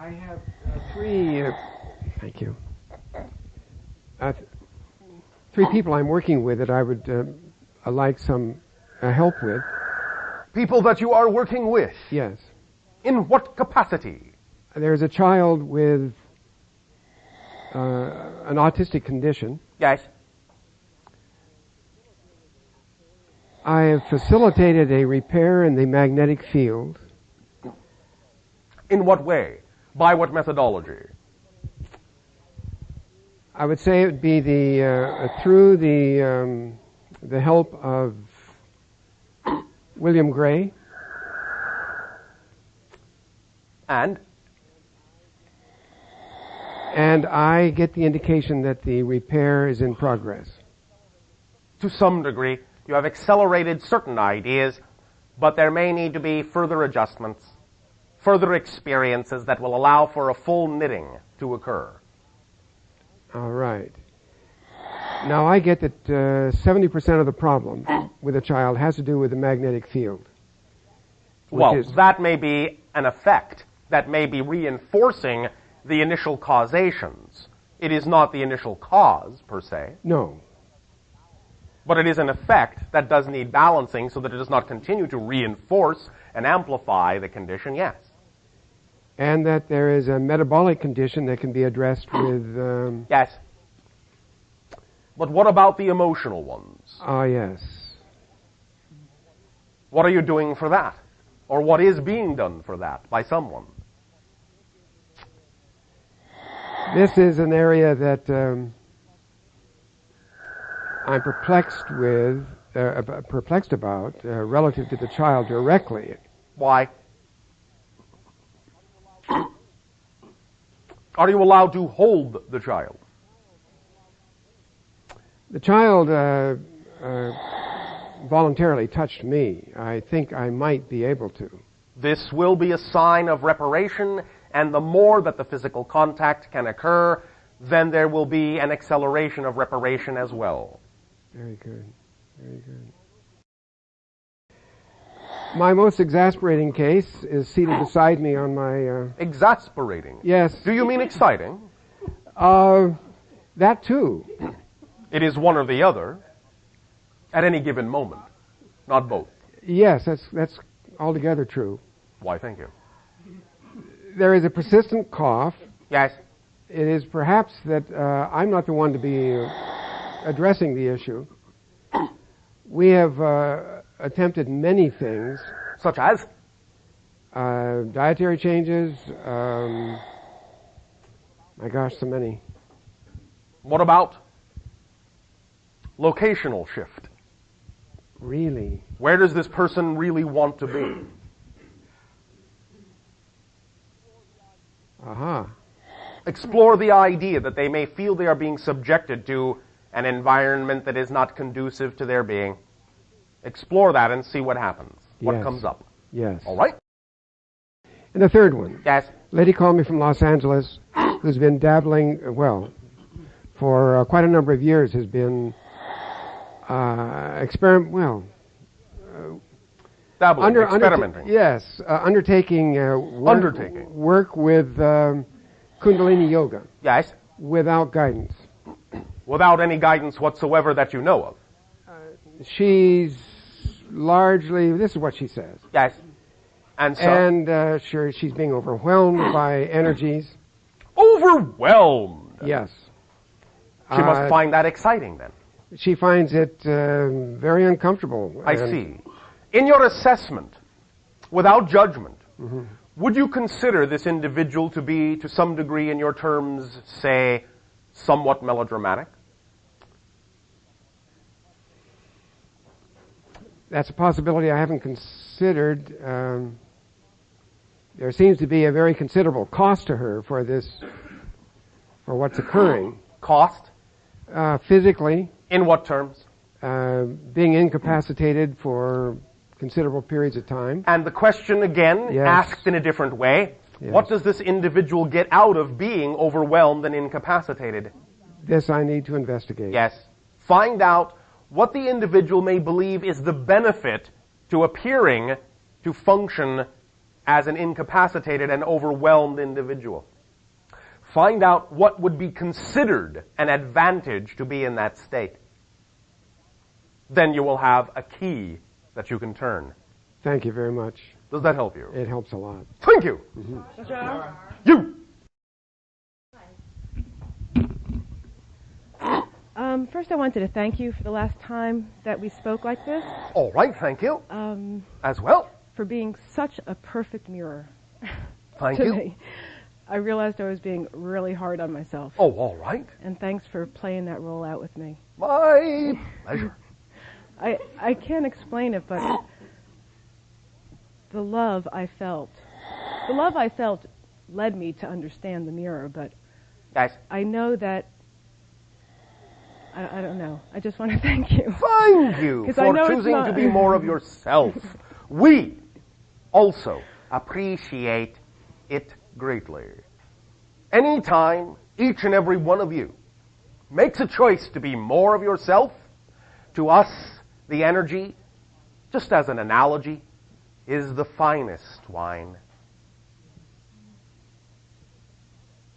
I have three. Thank you. Three people I'm working with that I would like some help with. People that you are working with? Yes. In what capacity? There's a child with an autistic condition. Yes. I have facilitated a repair in the magnetic field. In what way? By what methodology? I would say it would be through the help of William Gray. And I get the indication that the repair is in progress. To some degree, you have accelerated certain ideas, but there may need to be further adjustments, further experiences that will allow for a full knitting to occur. All right. Now, I get that 70% of the problem with a child has to do with the magnetic field. Well, that may be an effect that may be reinforcing the initial causations. It is not the initial cause, per se. No. But it is an effect that does need balancing so that it does not continue to reinforce and amplify the condition, yes. And that there is a metabolic condition that can be addressed with... Yes. But what about the emotional ones? Ah, yes. What are you doing for that? Or what is being done for that by someone? This is an area that I'm perplexed about relative to the child directly. Why? Are you allowed to hold the child? The child voluntarily touched me. I think I might be able to. This will be a sign of reparation, and the more that the physical contact can occur, then there will be an acceleration of reparation as well. Very good. Very good. My most exasperating case is seated beside me on my... Exasperating? Yes. Do you mean exciting? That too. It is one or the other at any given moment, not both. Yes, that's altogether true. Why, thank you. There is a persistent cough. Yes. It is perhaps that I'm not the one to be addressing the issue. We have attempted many things. Such as? Dietary changes. My gosh, so many. What about locational shift? Really? Where does this person really want to be? Aha. Explore the idea that they may feel they are being subjected to an environment that is not conducive to their being. Explore that and see what happens, what comes up. Yes. All right? And the third one. Yes. Lady called me from Los Angeles who's been dabbling, for quite a number of years has been experimenting. Undertaking work with Kundalini yoga. Yes. Without guidance. Without any guidance whatsoever that you know of. She's largely, this is what she says. Yes. And so? And sure, she's being overwhelmed by energies. Overwhelmed? Yes. She must find that exciting then. She finds it very uncomfortable. I see. In your assessment, without judgment, would you consider this individual to be, to some degree in your terms, say, somewhat melodramatic? That's a possibility I haven't considered. There seems to be a very considerable cost to her for this, for what's occurring. Cost? Physically. In what terms? Being incapacitated for considerable periods of time. And the question again, asked in a different way, what does this individual get out of being overwhelmed and incapacitated? This I need to investigate. Yes. Find out what the individual may believe is the benefit to appearing to function as an incapacitated and overwhelmed individual. Find out what would be considered an advantage to be in that state. Then you will have a key that you can turn. Thank you very much. Does that help you? It helps a lot. Thank you. Bashar? You. First I wanted to thank you for the last time that we spoke like this. All right, thank you. As well. For being such a perfect mirror. Thank to you. me. I realized I was being really hard on myself. Oh, all right. And thanks for playing that role out with me. My pleasure. I can't explain it, but the love I felt led me to understand the mirror, but Guys. I know that I don't know. I just want to thank you. Thank you for choosing to be more of yourself. We also appreciate it greatly. Anytime each and every one of you makes a choice to be more of yourself, to us, the energy, just as an analogy, is the finest wine.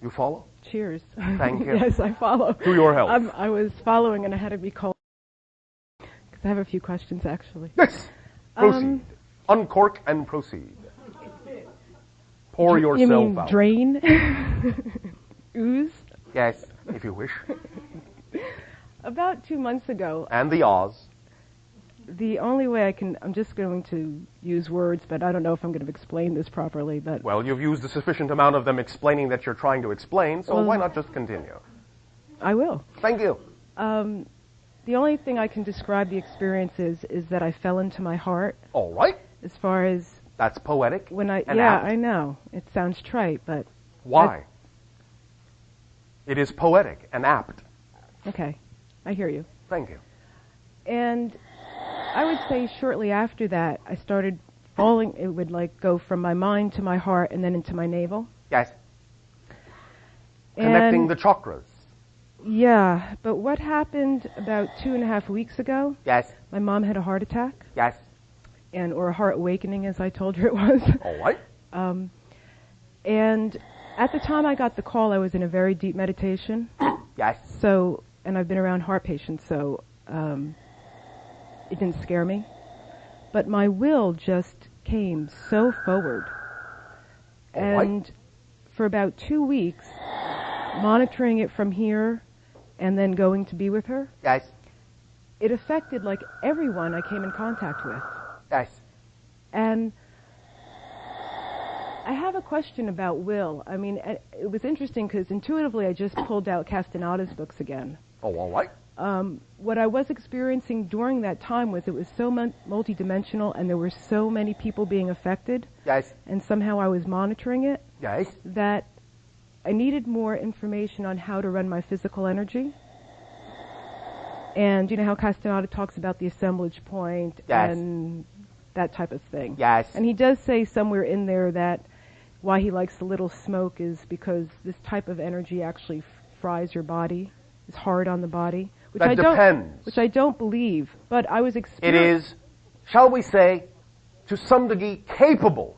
You follow? Cheers. Thank you. Yes, I follow. To your health. I was following and I had to be called because I have a few questions actually. Yes. Proceed. Uncork and proceed. Pour yourself You mean out. drain? Ooze? Yes, if you wish. About 2 months ago, And the Oz. the only way I'm just going to use words, but I don't know if I'm going to explain this properly, but Well, you've used a sufficient amount of them explaining that you're trying to explain, so why not just continue? I will. Thank you. The only thing I can describe the experience is that I fell into my heart All right. as far as That's poetic. when and yeah, apt. I know. It sounds trite, but Why? It is poetic and apt. okay. I hear you. Thank you. And I would say shortly after that, I started falling. It would like go from my mind to my heart and then into my navel. Yes. Connecting And the chakras. yeah, but what happened about 2.5 weeks ago, Yes. my mom had a heart attack, Yes. or a heart awakening, as I told her it was. All right. And at the time I got the call, I was in a very deep meditation. Yes. So, and I've been around heart patients, so it didn't scare me. But my will just came so forward. All right. And for about 2 weeks, monitoring it from here and then going to be with her, Yes. it affected like everyone I came in contact with. Yes. And I have a question about will. I mean, it was interesting because intuitively I just pulled out Castanada's books again. Oh, all right. What I was experiencing during that time was it was so multidimensional and there were so many people being affected, Yes. and somehow I was monitoring it, Yes. that I needed more information on how to run my physical energy. And you know how Castaneda talks about the assemblage point Yes. and that type of thing. Yes. And he does say somewhere in there that why he likes a little smoke is because this type of energy actually fries your body, is hard on the body. Which That depends. Which I don't believe, but I was It experiencing. is, shall we say, to some degree capable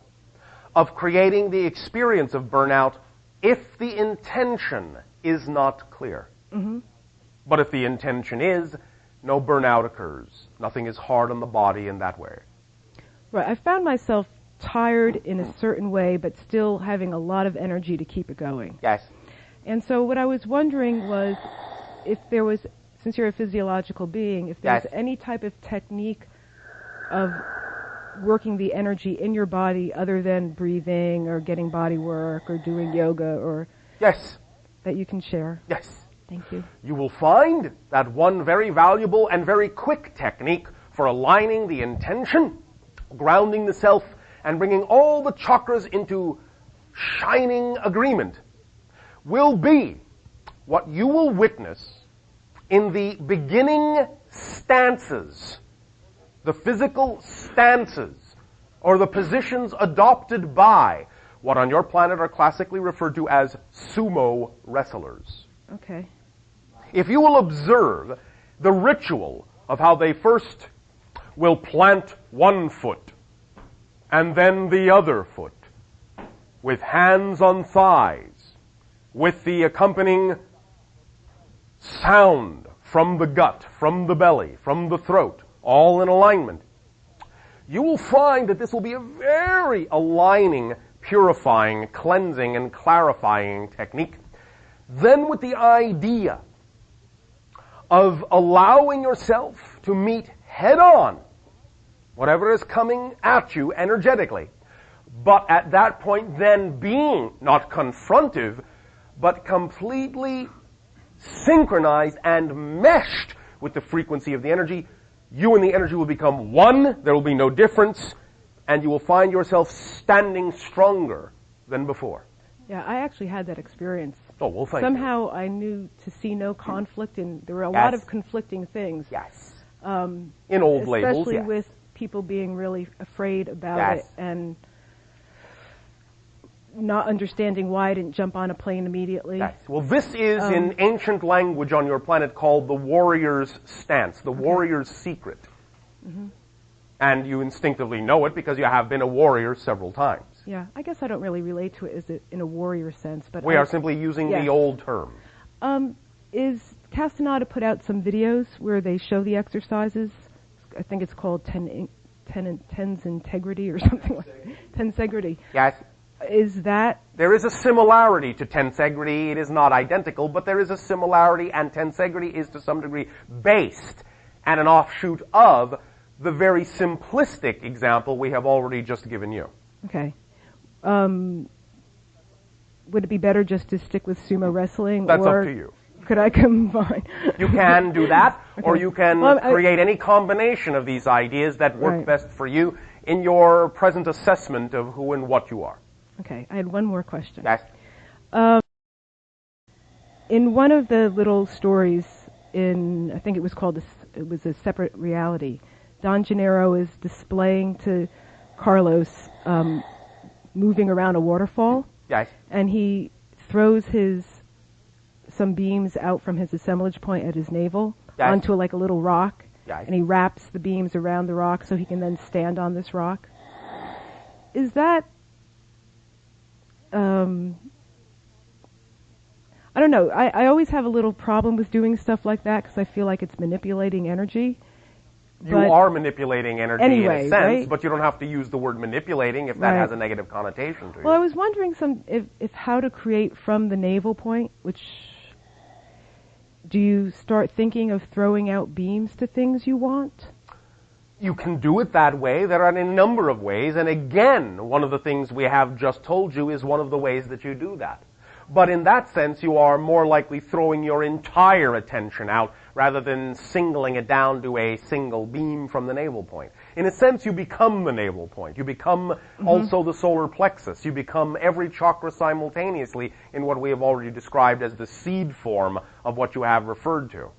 of creating the experience of burnout if the intention is not clear. Mm-hmm. But if the intention is, no burnout occurs. Nothing is hard on the body in that way. Right. I found myself tired in a certain way, but still having a lot of energy to keep it going. Yes. And so what I was wondering was if there was, since you're a physiological being, if there's Yes. any type of technique of working the energy in your body other than breathing or getting body work or doing yoga or Yes. that you can share. Yes. Thank you. You will find that one very valuable and very quick technique for aligning the intention, grounding the self, and bringing all the chakras into shining agreement will be what you will witness in the beginning stances, the physical stances, or the positions adopted by what on your planet are classically referred to as sumo wrestlers. Okay. If you will observe the ritual of how they first will plant one foot, and then the other foot, with hands on thighs, with the accompanying sound from the gut, from the belly, from the throat, all in alignment, you will find that this will be a very aligning, purifying, cleansing, and clarifying technique. Then with the idea of allowing yourself to meet head-on whatever is coming at you energetically, but at that point then being not confrontive, but completely synchronized and meshed with the frequency of the energy. You and the energy will become one, there will be no difference, and you will find yourself standing stronger than before. Yeah, I actually had that experience. Oh, well, thank Somehow you. I knew to see no conflict, and there were a Yes. lot of conflicting things. Yes. In old labels, especially yes. with people being really afraid about Yes. it and not understanding why I didn't jump on a plane immediately. Yes. Well, this is in ancient language on your planet called the warrior's stance, the warrior's secret. Mm-hmm. And you instinctively know it because you have been a warrior several times. Yeah, I guess I don't really relate to it as in a warrior sense, but We are simply using yes. the old term. Is Castaneda put out some videos where they show the exercises? I think it's called Ten's Integrity or something like that. Tensegrity. Yes. Is that... There is a similarity to tensegrity. It is not identical, but there is a similarity, and tensegrity is to some degree based and an offshoot of the very simplistic example we have already just given you. Okay. Would it be better just to stick with sumo wrestling? That's or up to you. Could I combine? You can do that, Okay. or you can create any combination of these ideas that work Right. best for you in your present assessment of who and what you are. Okay, I had one more question. Yes. In one of the little stories in, I think it was called, it was a separate reality, Don Gennaro is displaying to Carlos moving around a waterfall. Yes. And he throws some beams out from his assemblage point at his navel Yes. onto like a little rock. Yes. And he wraps the beams around the rock so he can then stand on this rock. Is that, I don't know. I always have a little problem with doing stuff like that because I feel like it's manipulating energy. You are manipulating energy anyway, in a sense, right? but you don't have to use the word manipulating if that Right. has a negative connotation to you. Well, I was wondering if how to create from the navel point, which do you start thinking of throwing out beams to things you want? You can do it that way. There are a number of ways, and again, one of the things we have just told you is one of the ways that you do that. But in that sense, you are more likely throwing your entire attention out rather than singling it down to a single beam from the navel point. In a sense, you become the navel point. You become also the solar plexus. You become every chakra simultaneously in what we have already described as the seed form of what you have referred to.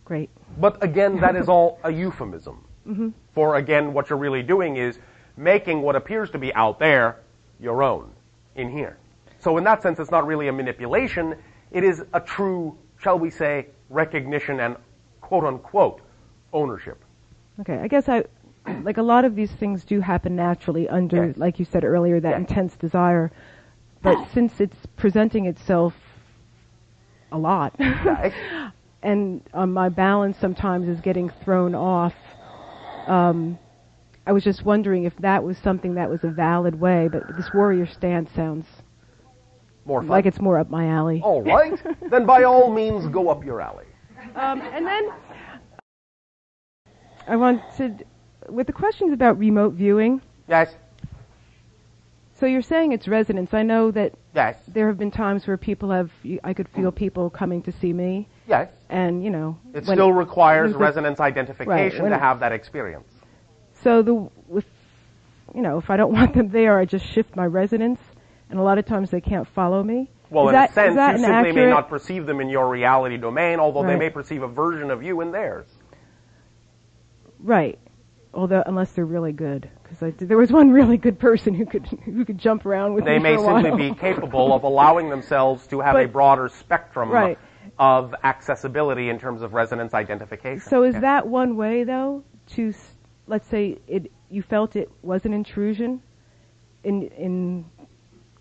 Great. But again, that is all a euphemism. For again, what you're really doing is making what appears to be out there your own in here. So in that sense, it's not really a manipulation. It is a true, shall we say, recognition and quote-unquote ownership. Okay, I guess like a lot of these things do happen naturally under, Yes. like you said earlier, that Yes. intense desire. But since it's presenting itself a lot, Right. and my balance sometimes is getting thrown off, I was just wondering if that was something that was a valid way, but this warrior stance sounds More fun. like it's more up my alley. All right. Then by all means, go up your alley. And then I wanted, with the questions about remote viewing, Yes. so you're saying it's resonance. I know that Yes. there have been times where I could feel people coming to see me, Yes. and, It still requires when- resonance identification when to it- have that experience. So if I don't want them there, I just shift my resonance, and a lot of times they can't follow me. Well, Is in that- a sense, is that you an simply may accurate- not perceive them in your reality domain, although they Right. may perceive a version of you in theirs. Right. Although, unless they're really good, because there was one really good person who could jump around with They me may for a while. simply be capable of allowing themselves to have a But- broader spectrum Right. of accessibility in terms of resonance identification. So is Yes. that one way, though, to, let's say you felt it was an intrusion?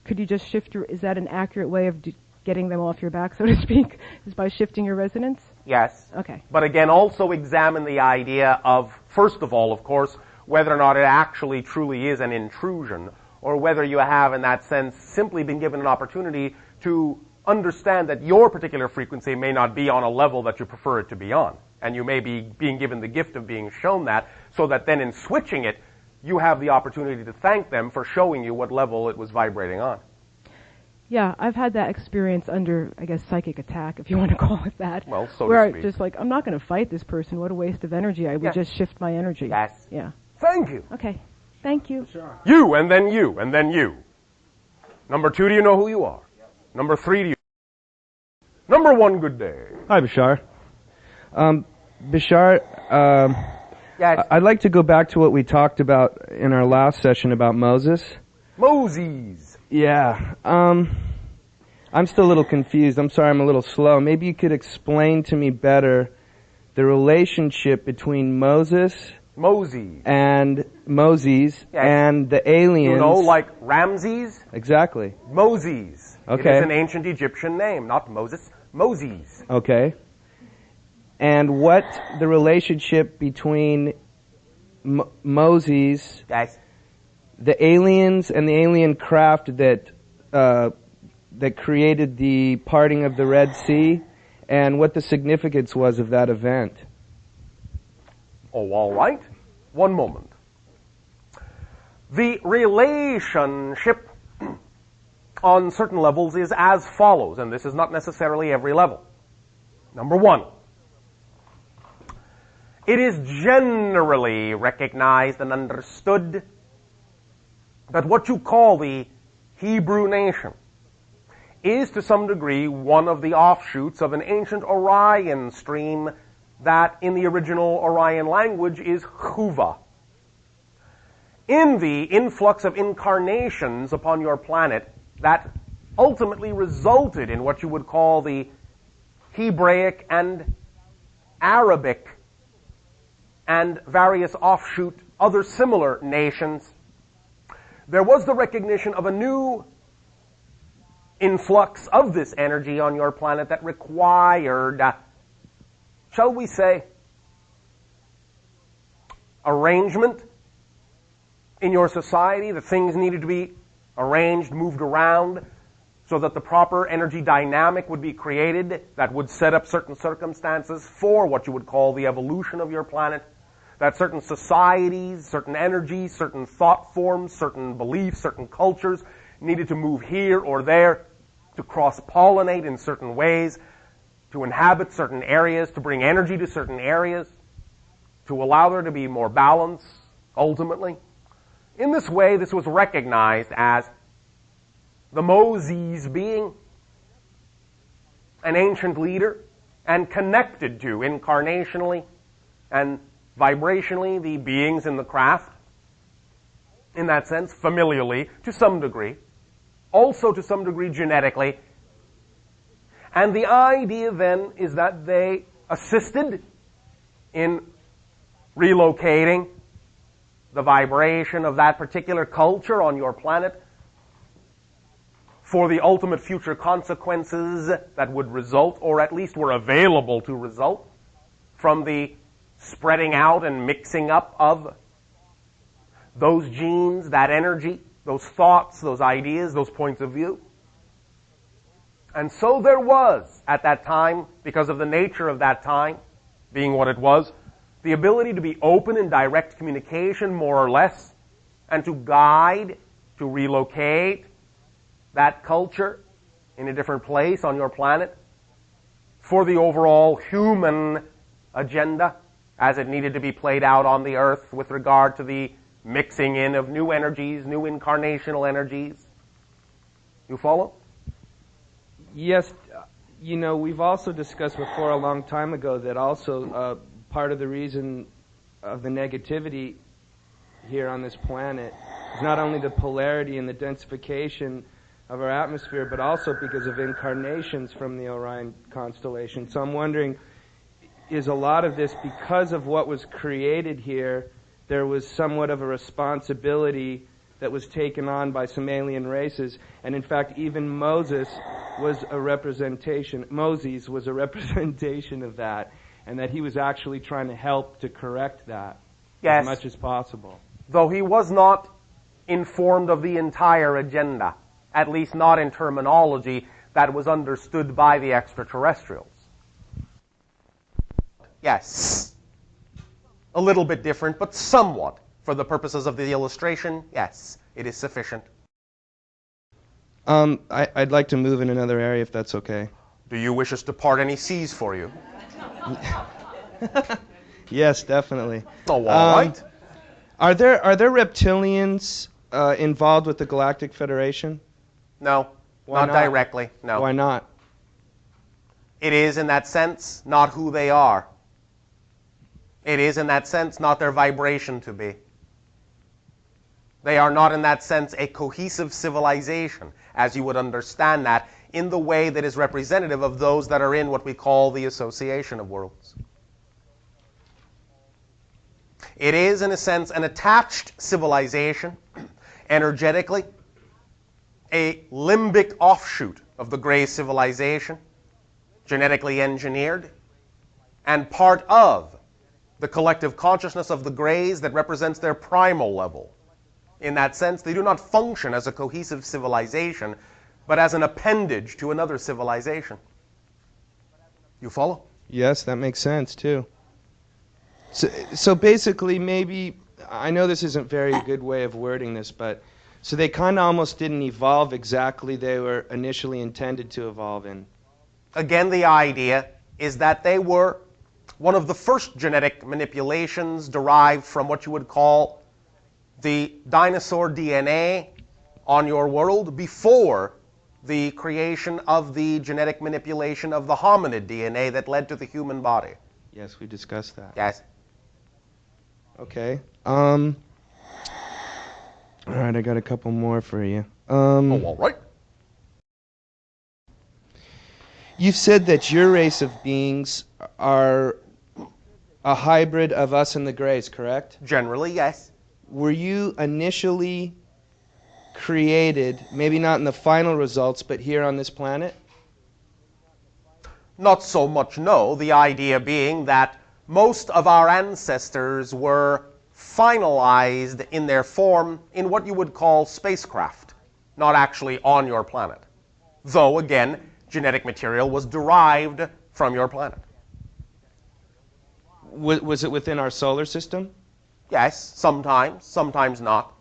could you just shift is that an accurate way of getting them off your back, so to speak, is by shifting your resonance? Yes. Okay. But again, also examine the idea of, first of all, of course, whether or not it actually truly is an intrusion, or whether you have, in that sense, simply been given an opportunity to understand that your particular frequency may not be on a level that you prefer it to be on. And you may be being given the gift of being shown that, so that then in switching it, you have the opportunity to thank them for showing you what level it was vibrating on. Yeah, I've had that experience under, I guess, psychic attack, if you want to call it that. Well, so where to speak. I just like, I'm not going to fight this person. What a waste of energy. I would just shift my energy. Yes. Yeah. Thank you. Okay. Thank you. Sure. You, and then you, and then you. Number 2, do you know who you are? Number 3, do you? Number 1, good day. Hi, Bashar. Bashar, Yes. I'd like to go back to what we talked about in our last session about Moses. Moses. Yeah. I'm still a little confused. I'm sorry I'm a little slow. Maybe you could explain to me better the relationship between Moses and Moses and the aliens. You know, like Ramses? Exactly. Moses. Okay. It is an ancient Egyptian name, not Moses. Moses. Okay. And what the relationship between Moses, Yes. the aliens, and the alien craft that created the parting of the Red Sea, and what the significance was of that event. Oh, all right. One moment. The relationship on certain levels is as follows, and this is not necessarily every level. Number 1. It is generally recognized and understood that what you call the Hebrew nation is to some degree one of the offshoots of an ancient Orion stream that in the original Orion language is Chuva. In the influx of incarnations upon your planet that ultimately resulted in what you would call the Hebraic and Arabic and various offshoot other similar nations, there was the recognition of a new influx of this energy on your planet that required, shall we say, arrangement in your society, that things needed to be arranged, moved around, so that the proper energy dynamic would be created that would set up certain circumstances for what you would call the evolution of your planet, that certain societies, certain energies, certain thought forms, certain beliefs, certain cultures needed to move here or there, to cross-pollinate in certain ways, to inhabit certain areas, to bring energy to certain areas, to allow there to be more balance, ultimately. In this way, this was recognized as the Moses being an ancient leader and connected to, incarnationally and vibrationally, the beings in the craft, in that sense, familially, to some degree, also to some degree genetically. And the idea then is that they assisted in relocating the vibration of that particular culture on your planet for the ultimate future consequences that would result, or at least were available to result, from the spreading out and mixing up of those genes, that energy, those thoughts, those ideas, those points of view. And so there was, at that time, because of the nature of that time, being what it was, the ability to be open in direct communication, more or less, and to guide, to relocate that culture in a different place on your planet for the overall human agenda as it needed to be played out on the earth with regard to the mixing in of new energies, new incarnational energies. You follow? Yes, we've also discussed before a long time ago that also part of the reason of the negativity here on this planet is not only the polarity and the densification of our atmosphere, but also because of incarnations from the Orion constellation. So I'm wondering, is a lot of this because of what was created here, there was somewhat of a responsibility that was taken on by some alien races. And in fact, even Moses was a representation of that, and that he was actually trying to help to correct that Yes. as much as possible. Though he was not informed of the entire agenda, at least not in terminology that was understood by the extraterrestrials. Yes. A little bit different, but somewhat. For the purposes of the illustration, yes, it is sufficient. I'd like to move in another area if that's okay. Do you wish us to part any seas for you? Yes, definitely. Oh, all right. Are there reptilians involved with the Galactic Federation? No, Why not not? directly, no. Why not? It is, in that sense, not who they are. It is, in that sense, not their vibration to be. They are not, in that sense, a cohesive civilization, as you would understand that, in the way that is representative of those that are in what we call the Association of Worlds. It is, in a sense, an attached civilization, energetically, a limbic offshoot of the gray civilization, genetically engineered, and part of the collective consciousness of the grays that represents their primal level. In that sense, they do not function as a cohesive civilization, but as an appendage to another civilization. You follow? Yes, that makes sense, too. So basically, maybe, I know this isn't a very good way of wording this, but so they kind of almost didn't evolve exactly they were initially intended to evolve in. Again, the idea is that they were one of the first genetic manipulations derived from what you would call the dinosaur DNA on your world before the creation of the genetic manipulation of the hominid DNA that led to the human body. Yes, we discussed that. Yes. Okay. All right, I got a couple more for you. All right. You've said that your race of beings are a hybrid of us and the Greys, correct? Generally, yes. Were you initially created, maybe not in the final results, but here on this planet? Not so much, no. The idea being that most of our ancestors were finalized in their form in what you would call spacecraft, not actually on your planet. Though, again, genetic material was derived from your planet. Was it within our solar system? Yes, sometimes not.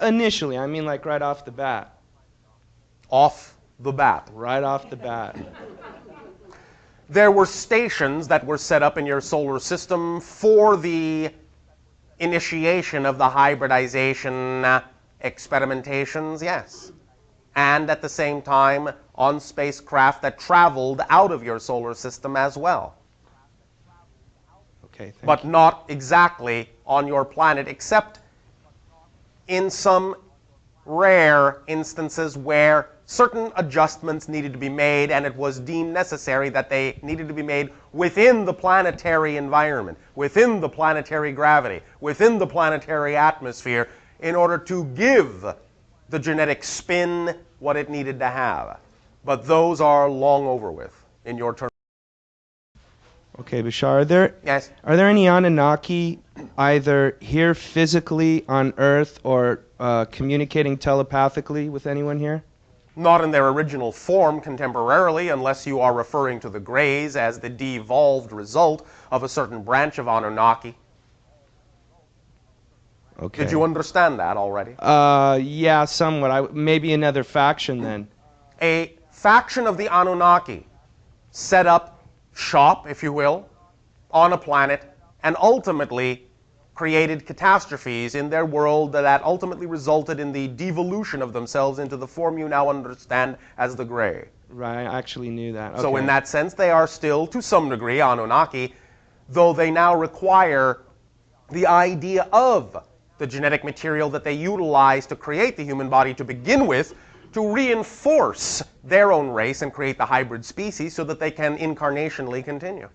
Initially, I mean like right off the bat. Off the bat. Right off the bat. There were stations that were set up in your solar system for the initiation of the hybridization experimentations, yes. And at the same time, on spacecraft that traveled out of your solar system as well. Okay, but not exactly on your planet, except in some rare instances where certain adjustments needed to be made, and it was deemed necessary that they needed to be made within the planetary environment, within the planetary gravity, within the planetary atmosphere, in order to give the genetic spin what it needed to have. But those are long over with in your term. Okay, Bashar, Yes. Are there any Anunnaki either here physically on Earth or communicating telepathically with anyone here? Not in their original form contemporarily, unless you are referring to the Greys as the devolved result of a certain branch of Anunnaki. Okay. Did you understand that already? Yeah, somewhat. Maybe another faction then. A faction of the Anunnaki set up shop, if you will, on a planet, and ultimately created catastrophes in their world that ultimately resulted in the devolution of themselves into the form you now understand as the Grey. Right, I actually knew that. Okay. So in that sense, they are still, to some degree, Anunnaki, though they now require the idea of the genetic material that they utilize to create the human body to begin with, to reinforce their own race and create the hybrid species so that they can incarnationally continue.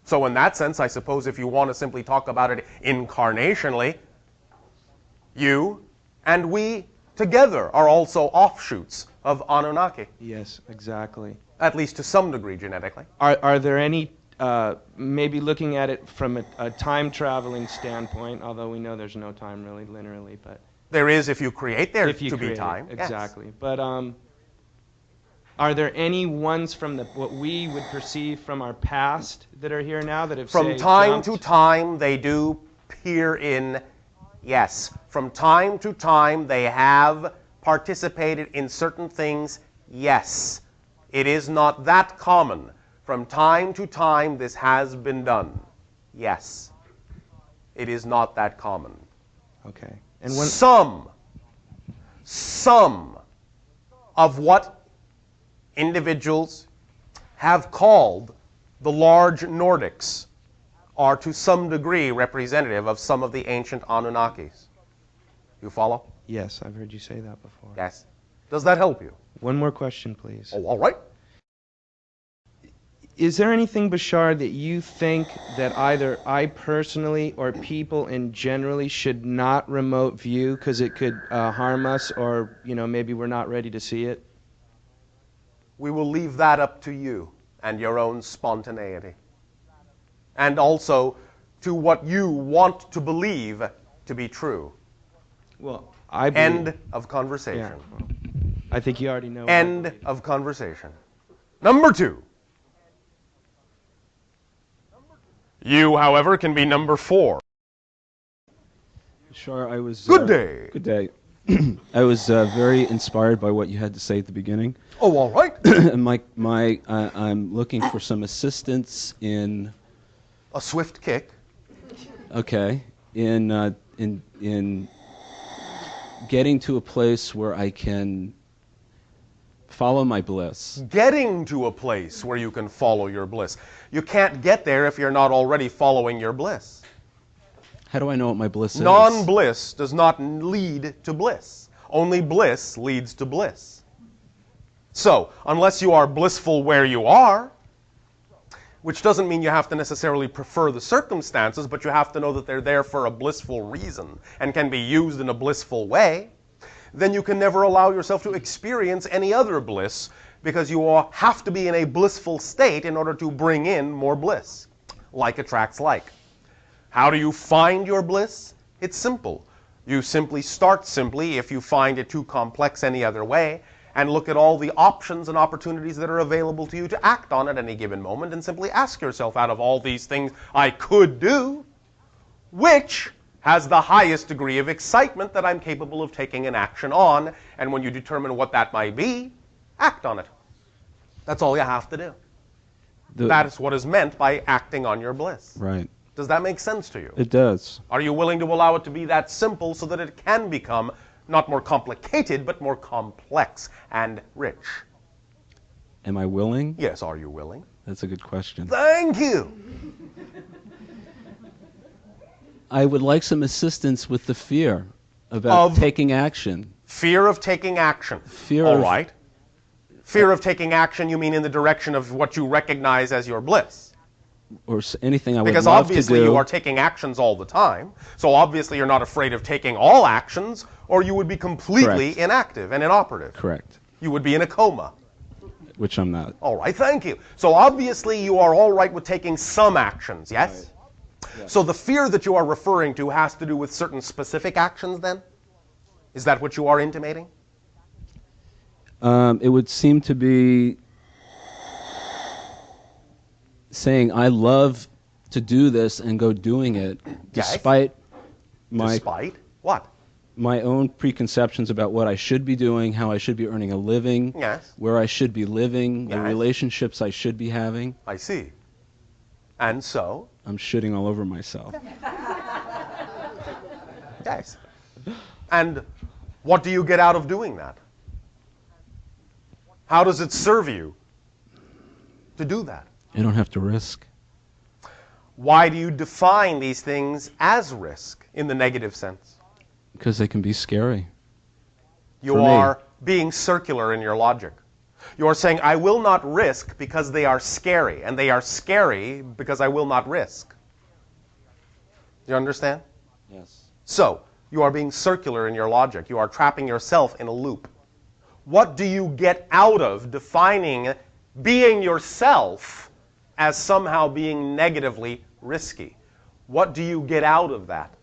So in that sense, I suppose if you want to simply talk about it incarnationally, You and we together are also offshoots of Anunnaki, Yes, exactly. at least to some degree genetically. Are there any, maybe looking at it from a time-traveling standpoint, although we know there's no time really linearly, but There is if you create there if you to create be it, time. exactly. Yes. But are there any ones from what we would perceive from our past that are here now that have From say, time jumped? to time, they do peer in. Yes. From time to time, they have participated in certain things. Yes. It is not that common. From time to time, this has been done. Yes. It is not that common. Okay. And when Some of what individuals have called the large Nordics are to some degree representative of some of the ancient Anunnakis. You follow? Yes, I've heard you say that before. Yes. Does that help you? One more question, please. Oh, all right. Is there anything, Bashar, that you think that either I personally or people in generally should not remote view because it could harm us, or maybe we're not ready to see it? We will leave that up to you and your own spontaneity. And also to what you want to believe to be true. Well, I believe... End of conversation. Yeah, well, I think you already know. what I End believe. of conversation. Number 2. You, however, can be number 4. Sure, I was... Good day. Good day. I was very inspired by what you had to say at the beginning. Oh, all right. I'm looking for some assistance in... A swift kick. Okay. In getting to a place where I can follow my bliss. Getting to a place where you can follow your bliss. You can't get there if you're not already following your bliss. How do I know what my bliss is? Non-bliss does not lead to bliss. Only bliss leads to bliss. So, unless you are blissful where you are, which doesn't mean you have to necessarily prefer the circumstances, but you have to know that they're there for a blissful reason and can be used in a blissful way, then you can never allow yourself to experience any other bliss because you have to be in a blissful state in order to bring in more bliss. Like attracts like. How do you find your bliss? It's simple. You simply start simply if you find it too complex any other way, and look at all the options and opportunities that are available to you to act on at any given moment, and simply ask yourself, out of all these things I could do, which has the highest degree of excitement that I'm capable of taking an action on? And when you determine what that might be, act on it. That's all you have to do. That is what is meant by acting on your bliss. Right. Does that make sense to you? It does. Are you willing to allow it to be that simple so that it can become not more complicated, but more complex and rich? Am I willing? Yes, are you willing? That's a good question. Thank you. I would like some assistance with the fear about taking action. Fear of taking action. Fear All of- right. Fear of taking action, you mean in the direction of what you recognize as your bliss? Or anything I would Because love to do. obviously you are taking actions all the time. So obviously you're not afraid of taking all actions, or you would be completely Correct. inactive and inoperative. Correct. You would be in a coma. Which I'm not. All right, thank you. So obviously you are all right with taking some actions, yes? Right. Yes. So the fear that you are referring to has to do with certain specific actions then? Is that what you are intimating? It would seem to be saying I love to do this and go doing it despite Despite what? my own preconceptions about what I should be doing, how I should be earning a living, Yes. where I should be living, the Yes. relationships I should be having. I see. And so? I'm shitting all over myself. Yes. And what do you get out of doing that? How does it serve you to do that? I don't have to risk. Why do you define these things as risk in the negative sense? Because they can be scary. You For me. are being circular in your logic. You are saying, I will not risk because they are scary, and they are scary because I will not risk. You understand? Yes. So, You are being circular in your logic. You are trapping yourself in a loop. What do you get out of defining being yourself as somehow being negatively risky? What do you get out of that?